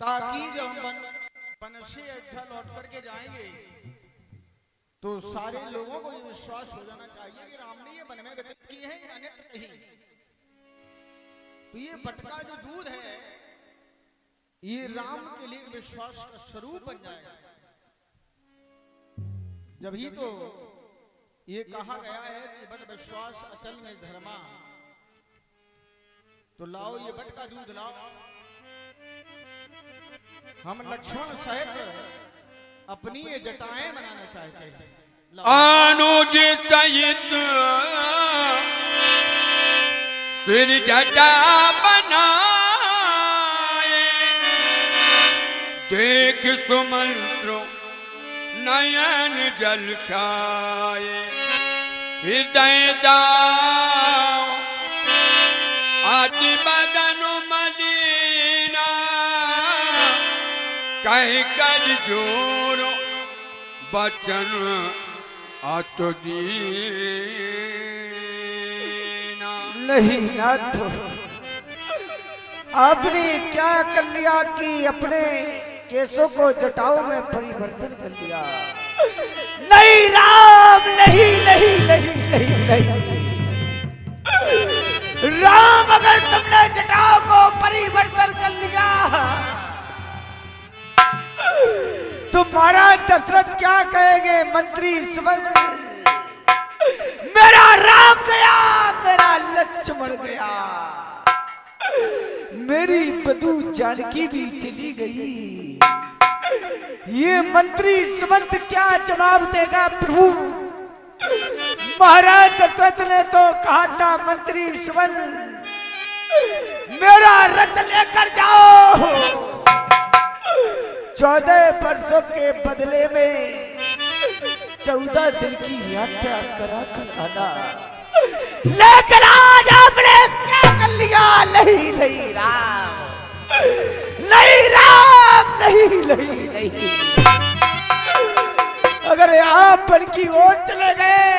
ताकि जब हम वन से अयोध्या लौट करके जाएंगे तो सारे लोगों को ये विश्वास हो जाना चाहिए कि राम ने ये वन में व्यतीत किए हैं, अन्यत्र कहीं। तो ये बटका जो दूध है ये राम के लिए विश्वास का स्वरूप बन जाएगा। जब ही तो ये कहा गया है कि बट विश्वास अचल में धर्मा, तो लाओ ये बट का दूध लाओ। हम लक्ष्मण सहित अपनी ये जटाएं बनाना चाहते हैं। अनुज सहित सिर जटा बनाए, देख सुमंत्रो नयन जल छाए। हृदय दाओ आदि बदन मलिना, कह कर जोरो बचन अतो दीना। नहीं नाथ, आपने क्या कर लिया कि अपने केसों को जटाओं में परिवर्तन कर लिया। नहीं राम, नहीं नहीं नहीं नहीं नहीं राम, अगर तुमने जटाओं को परिवर्तन कर लिया तो महाराज दशरथ क्या कहेंगे? मंत्री सुमन, मेरा राम गया, मेरा लक्ष्मण गया, मेरी बधू जानकी भी चली गई। ये मंत्री सुमंत क्या जवाब देगा प्रभु? महाराज दशरथ ने तो कहा था मंत्री सुमन मेरा रथ लेकर जाओ, 14 वर्षों के बदले में 14 दिन की यात्रा करा कर आना। लेकिन आज आपने क्या कर लिया? नहीं नहीं राम, नहीं राम, नहीं नहीं नहीं। अगर आप बन की ओर चले गए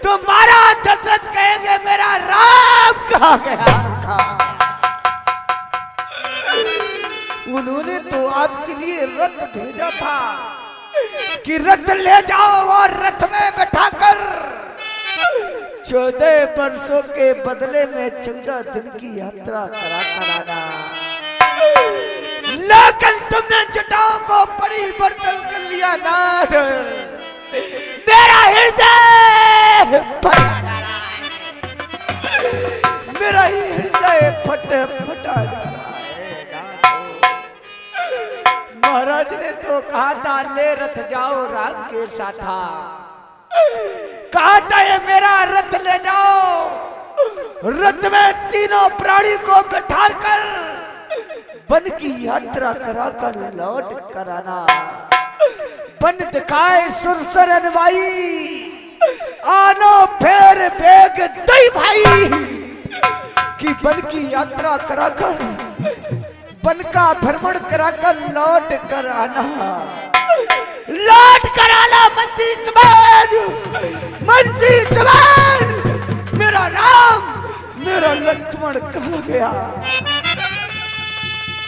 तो महाराज दशरथ कहेंगे मेरा राम कहाँ गया, कहाँ गया? उन्होंने तो आपके लिए रथ भेजा था कि रथ ले जाओ और रथ में बैठाकर 14 वर्षों के बदले में 14 दिन की यात्रा करा कराना। लेकिन तुमने जटाओं को परिवर्तन कर लिया नाथ, मेरा हृदय फटा जा रहा है, मेरा हृदय फटा जा रहा है नाथ। महाराज ने तो कहा था ले रथ जाओ राम के साथ, कहा था ये मेरा रथ ले जाओ, रथ में तीनों प्राणी को बैठा कर वन की यात्रा करा कर लौट कर आना। वन दिखाए सुरसर अनवाई, आनो फेर बेग दई भाई, कि वन की यात्रा करा कर वन का भ्रमण करा कर लौट कर आना, लौट कर आना। मंत्री जवान, मंत्री जवान, मेरा राम, मेरा लक्ष्मण कहाँ गया?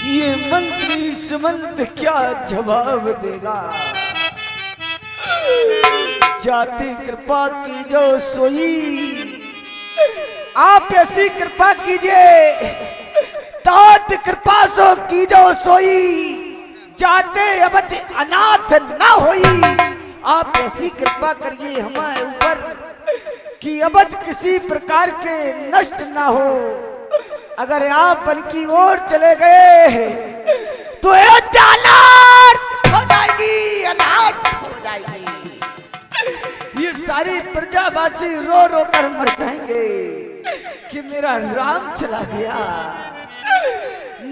ये मंत्री सुमंत क्या जवाब देगा? जाति कृपा की जो सोई, आप ऐसी कृपा कीजिए, तात कृपा सो की जो सोई, जाते अवध अनाथ ना होई। आप ऐसी कृपा करिए हमारे ऊपर कि अवध किसी प्रकार के नष्ट ना हो। अगर आप वन की ओर चले गए तो अयोध्या अनाथ हो जाएगी, अनाथ हो जाएगी। ये सारी प्रजावासी रो रो कर मर जाएंगे कि मेरा राम चला गया।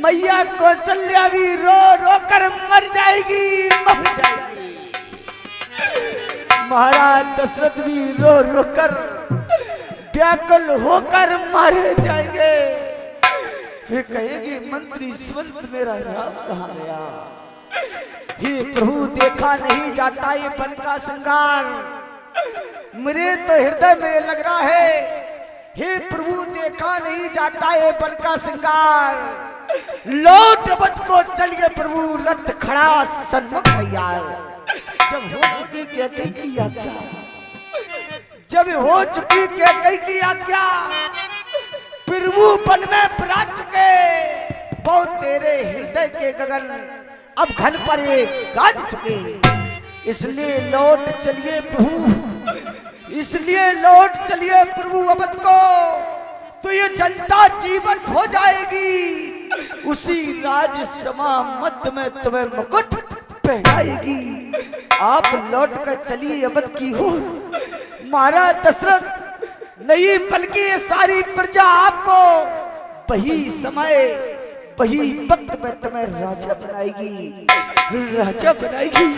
मैया कौशल्या भी रो रो कर मर जाएगी, मर जाएगी। महाराज दशरथ भी रो रो कर व्याकुल होकर मारे जाएंगे। वे कहेंगे मंत्री सुमंत मेरा राम कहाँ गया? हे प्रभु, देखा नहीं जाता ये वन का श्रृंगार, मेरे तो हृदय में लग रहा है। हे प्रभु, देखा नहीं जाता ये वन का श्रृंगार, लौट अवध को चलिए प्रभु, रथ खड़ा सन्मुख तैयार। जब हो चुकी कैकेयी की आज्ञा, जब हो चुकी कैकेयी की आज्ञा, प्रभु वन में पराग चुके, बहुत तेरे हृदय के गगन अब घन पर ये गाज चुके। इसलिए लौट चलिए प्रभु, इसलिए लौट चलिए प्रभु अवध को, तो ये जनता जीवंत हो जाएगी। उसी राज समा मध्य में तुम्हें मुकुट पहनाएगी। आप लौट कर चलिए अवध की ओर। महाराज दशरथ नहीं बल्कि ये सारी प्रजा आपको वही समय वही वक्त में तुम्हें राजा बनाएगी, राजा बनाएगी।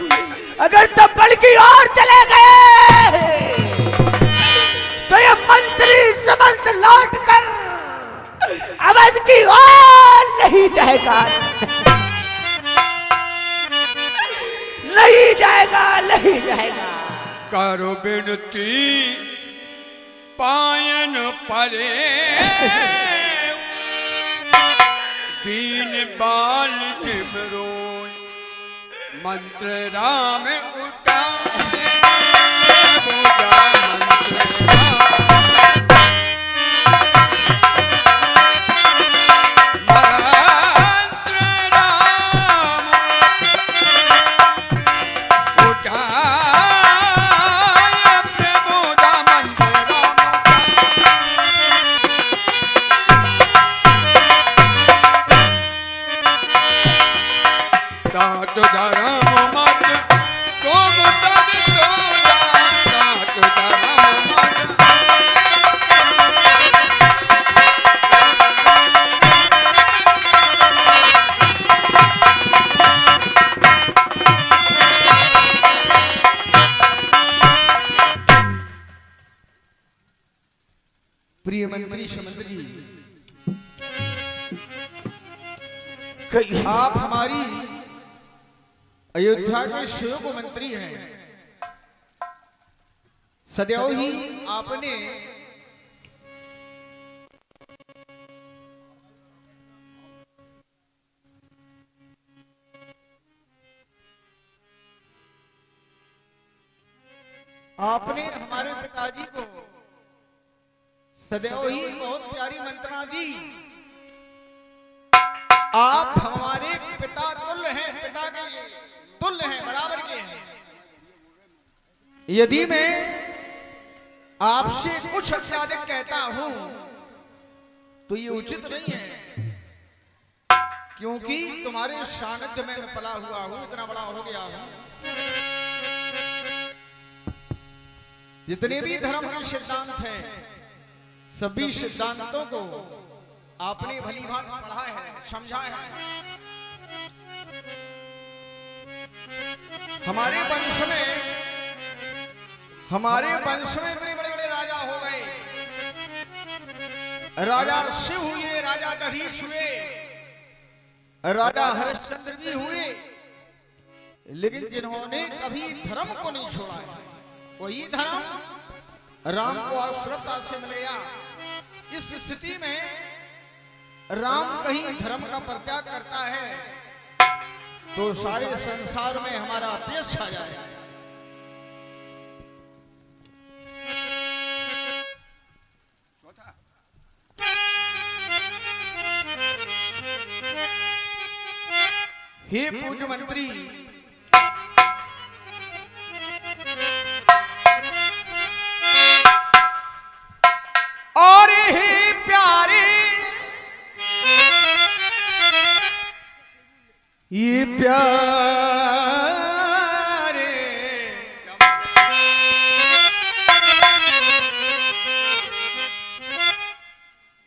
अगर तुम बल की ओर चले गए तो ये मंत्री समस्त लौट कर अवध की ओर नहीं जाएगा, नहीं जाएगा, नहीं जाएगा। करो बिनती पायन परे, दीन बाल जिमरो मंत्र राम उठाए, बोला मंत्र राम, मंत्र राम उठाए, बोला मंत्र राम तात धर्म मत तुम तब तोला, तात धर्म मत प्रिय मंत्री समंत्री, कहीं आप हमारी अयोध्या के शोक मंत्री हैं। सदैव ही आपने हमारे पिताजी को सदैव ही बहुत प्यारी मंत्रणा दी। आप हमारे पिता तुल्य हैं, पिता के तुल्य हैं, बराबर के हैं। यदि मैं आपसे कुछ अत्याधिक कहता हूं तो ये उचित नहीं है, क्योंकि तुम्हारे सानिध्य में मैं पला हुआ हूं, इतना बड़ा हो गया हूं। जितने भी धर्म के सिद्धांत हैं, सभी सिद्धांतों को आपने भली भांति पढ़ा है, समझा है। हमारे वंश में इतने बड़े बड़े राजा हो गए। राजा शिव हुए, राजा दधीच हुए, राजा हरिश्चंद्र भी हुए, लेकिन जिन्होंने कभी धर्म को नहीं छोड़ा है, वही धर्म राम को अश्रद्धा से मिल गया। इस स्थिति में राम कहीं धर्म का परित्याग करता है तो सारे संसार में हमारा अपयश छा जाए। हे पूज्य मंत्री, और हे प्यारे, ये प्यारे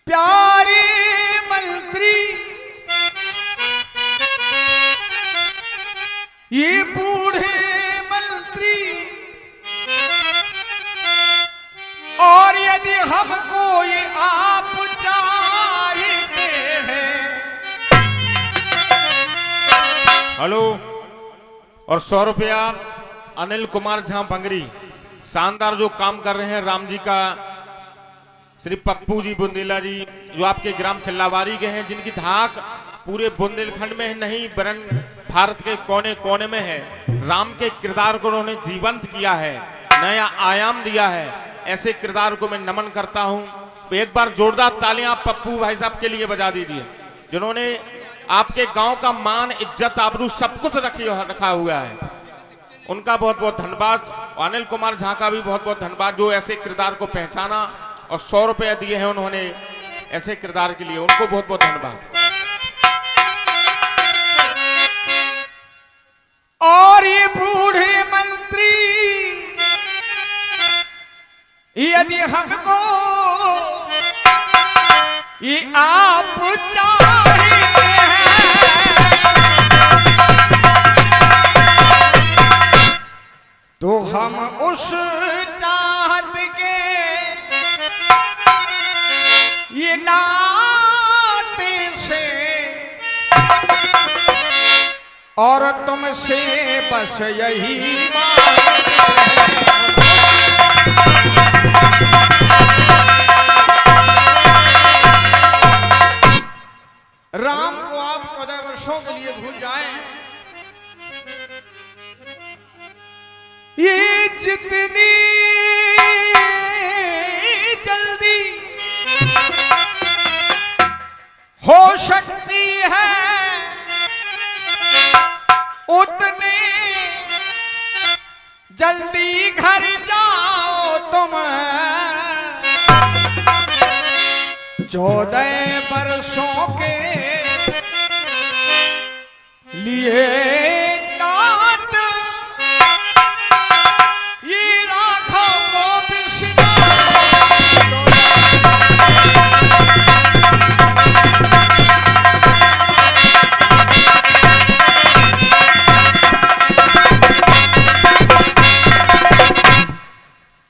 प्यारे मंत्री, ये बूढ़े मंत्री, और यदि हमको ये आप चाहते हैं। हेलो, और 100 रुपया अनिल कुमार झा भंगरी, शानदार जो काम कर रहे हैं राम जी का श्री पप्पू जी बुंदेला जी, जो आपके ग्राम खिल्लावारी के हैं, जिनकी धाक पूरे बुंदेलखंड में नहीं वरन भारत के कोने कोने में है। राम के किरदार को उन्होंने जीवंत किया है, नया आयाम दिया है। ऐसे किरदार को मैं नमन करता हूं। तो एक बार जोरदार तालियां पप्पू भाई साहब के लिए बजा दीजिए, जिन्होंने आपके गांव का मान, इज्जत, आबरू सब कुछ रखा हुआ है। उनका बहुत बहुत धन्यवाद। अनिल कुमार झा का भी बहुत बहुत धन्यवाद, जो ऐसे किरदार को पहचाना और 100 रुपया दिए हैं उन्होंने ऐसे किरदार के लिए। उनको बहुत बहुत धन्यवाद। और ये बूढ़े मंत्री यदि हमको ये आप चाहते हैं तो हम उस चाहत के ये नाते से और तुमसे बस यही मांगते हैं। राम को आप 14 वर्षों के लिए भूल जाएं, ये जितनी जल्दी हो सकती है उतने जल्दी घर जाओ तुम। 14 वर्षों के लिए काट ये राखो को बिस्ना।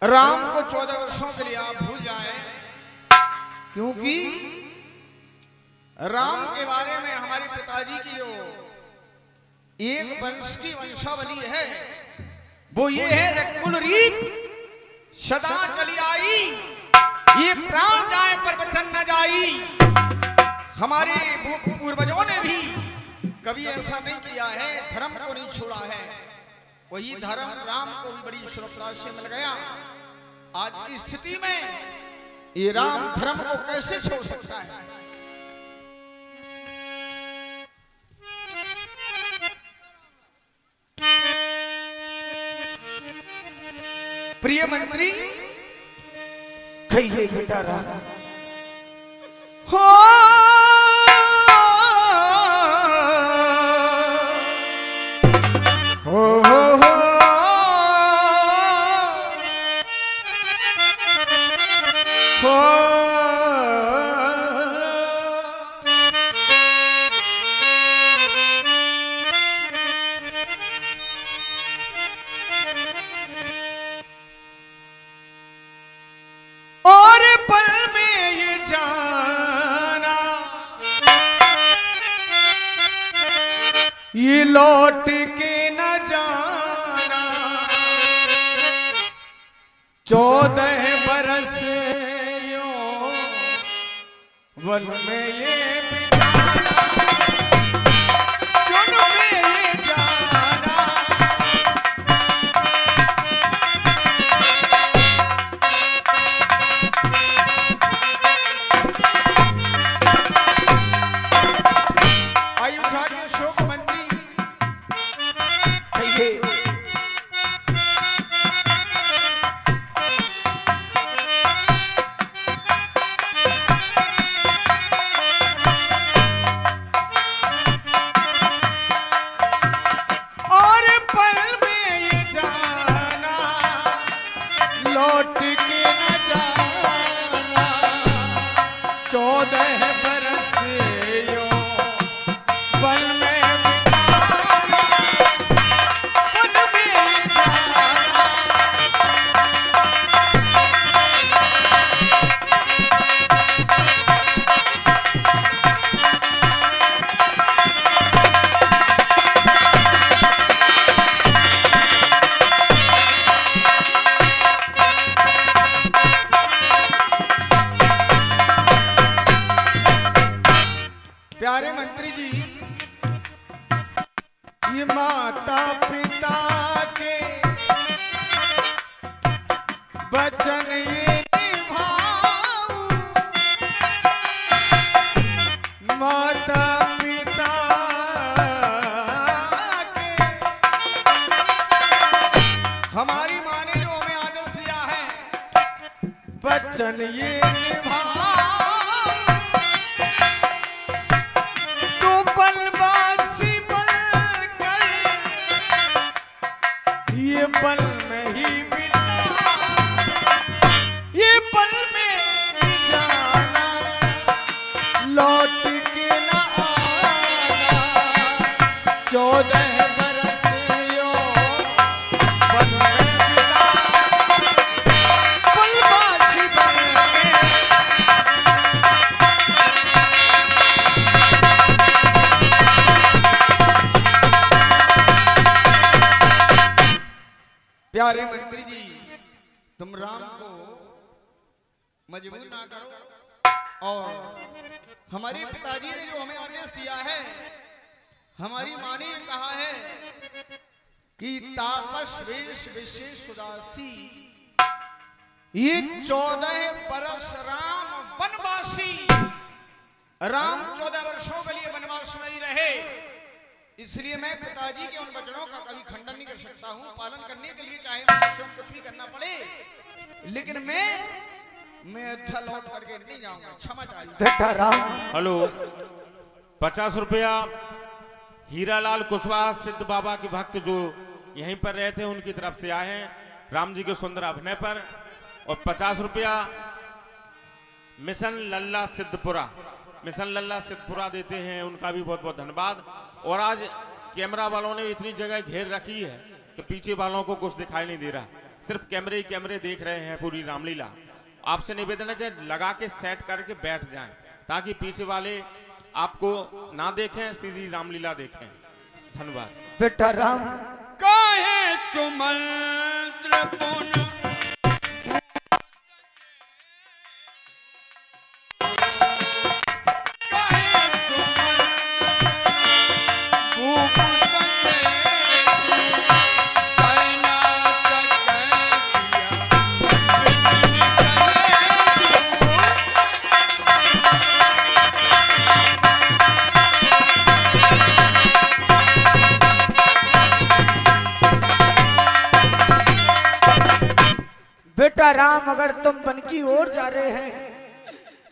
राम को 14 वर्षों के लिए आप भूल जाएं, क्योंकि राम के बारे में हमारे पिताजी की जो एक वंश की वंशावली है वो ये है, रकुल रीत सदा चली आई, ये प्राण जाए पर वचन न जाई। हमारे पूर्वजों ने भी कभी ऐसा नहीं किया है, धर्म को नहीं छोड़ा है। वही धर्म राम को भी बड़ी श्रद्धा से मिल गया। आज की स्थिति में ये राम धर्म को कैसे छोड़ सकता है? प्रिय मंत्री, कहिए बेटा राम। हो और पल में ये जाना, ये लौट के न जाना। 14 बरस यो वन में ये बिताना, जुन में ये जाना। आई उठा के शोक मंत्री, कहिए मंत्री जी, ये माता पिता के वचन ये निभाऊं, माता पिता के, हमारी माँ ने जो हमें आदेश दिया है वचन ये निभाऊं, तो बनवासी बनकर ये पल में ही बिता, ये पल में ही जाना, लौट के न आना, 14 बरस यो पल में बिता, बनवासी बनके प्यारे मंत्री जी, तुम राम को मजबूर ना करो, और हमारे पिताजी ने जो हमें आदेश दिया है, हमारी माँ ने ये कहा है कि तापस वेश विशेष उदासी, ये 14 बरस राम वनवासी, राम 14 वर्षों के लिए वनवास में ही रहे, इसलिए मैं पिताजी के उन वचनों का कभी खंडन नहीं कर सकता हूं। पालन करने के लिए चाहे मुझे स्वयं कुछ भी करना पड़े, लेकिन मैं अयोध्या लौट करके नहीं जाऊंगा, क्षमा चाहिए। बेटा राम, हेलो, 50 रुपया हीरालाल कुशवाहा सिद्ध बाबा के भक्त जो यहीं पर रहते हैं उनकी तरफ से आए हैं राम जी के सुंदर अभिनय पर, और 50 रुपया मिशन लल्ला सिद्धपुरा देते हैं, उनका भी बहुत बहुत धन्यवाद। और आज कैमरा वालों ने इतनी जगह घेर रखी है कि पीछे वालों को कुछ दिखाई नहीं दे रहा, सिर्फ कैमरे ही कैमरे देख रहे हैं पूरी रामलीला। आपसे निवेदन है कि लगा के सेट करके बैठ जाएं ताकि पीछे वाले आपको ना देखें, सीधी रामलीला देखें। धन्यवाद। बेटा राम, काहे सुमंत्र पुन बेटा राम, अगर तुम वन की ओर जा रहे हैं,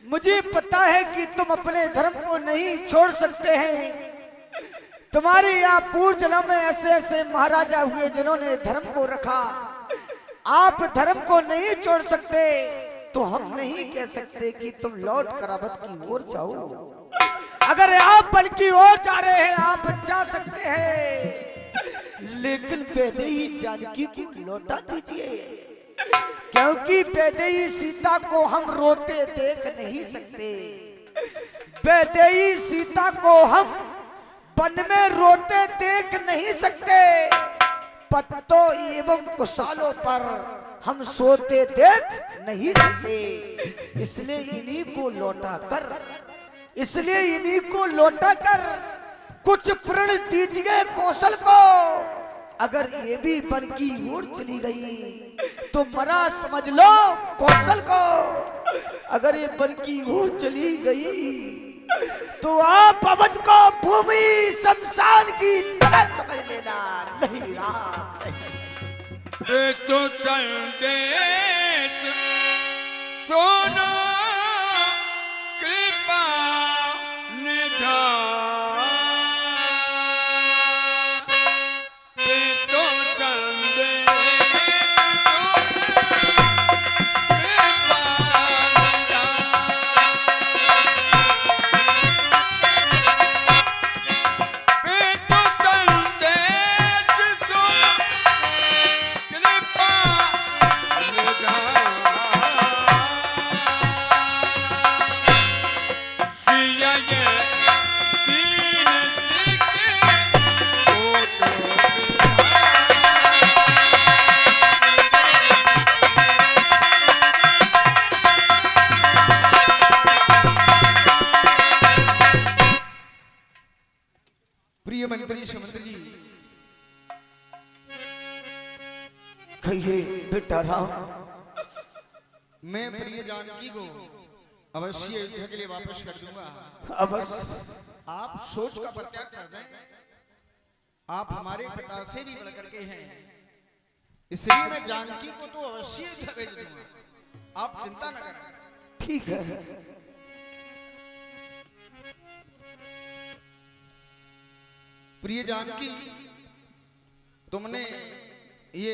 मुझे पता है कि तुम अपने धर्म को नहीं छोड़ सकते हैं। तुम्हारे यहाँ पूर्व जन्म में ऐसे ऐसे महाराजा हुए जिन्होंने धर्म को रखा। आप धर्म को नहीं छोड़ सकते तो हम नहीं कह सकते कि तुम लौट कर अवध की ओर जाओ। अगर आप बल की ओर जा रहे हैं, आप जा सकते हैं, लेकिन वैदेही जानकी को लौटा दीजिए, क्योंकि वैदेही सीता को हम रोते देख नहीं सकते। वैदेही सीता को हम वन में रोते देख नहीं सकते। पत्तों एवं कुशालों पर हम सोते देख नहीं सकते। इसलिए इन्हीं को लौटा कर कुछ प्रण दीजिए कौशल को। अगर ये भी वन की ओर चली गई तो मरा समझ लो कौशल को। अगर ये वन की ओर चली गई तो आप अवध को भूमि शमशान की तरह समझ लेना। नहीं राम, तो संदेश सोना कृपा निधान। प्रिय मंत्री समुद्र जी, कहिए बेटा राम। मैं प्रिय जानकी को अवश्य अयोध्या के लिए वापस कर दूंगा। अवश्य। आप सोच का परित्याग कर दें। आप हमारे पिता से भी बढ़कर के हैं, इसलिए मैं जानकी को तो अवश्य अयोध्या भेज दूंगा। आप चिंता न करें। ठीक है। प्रिय जानकी, तुमने ये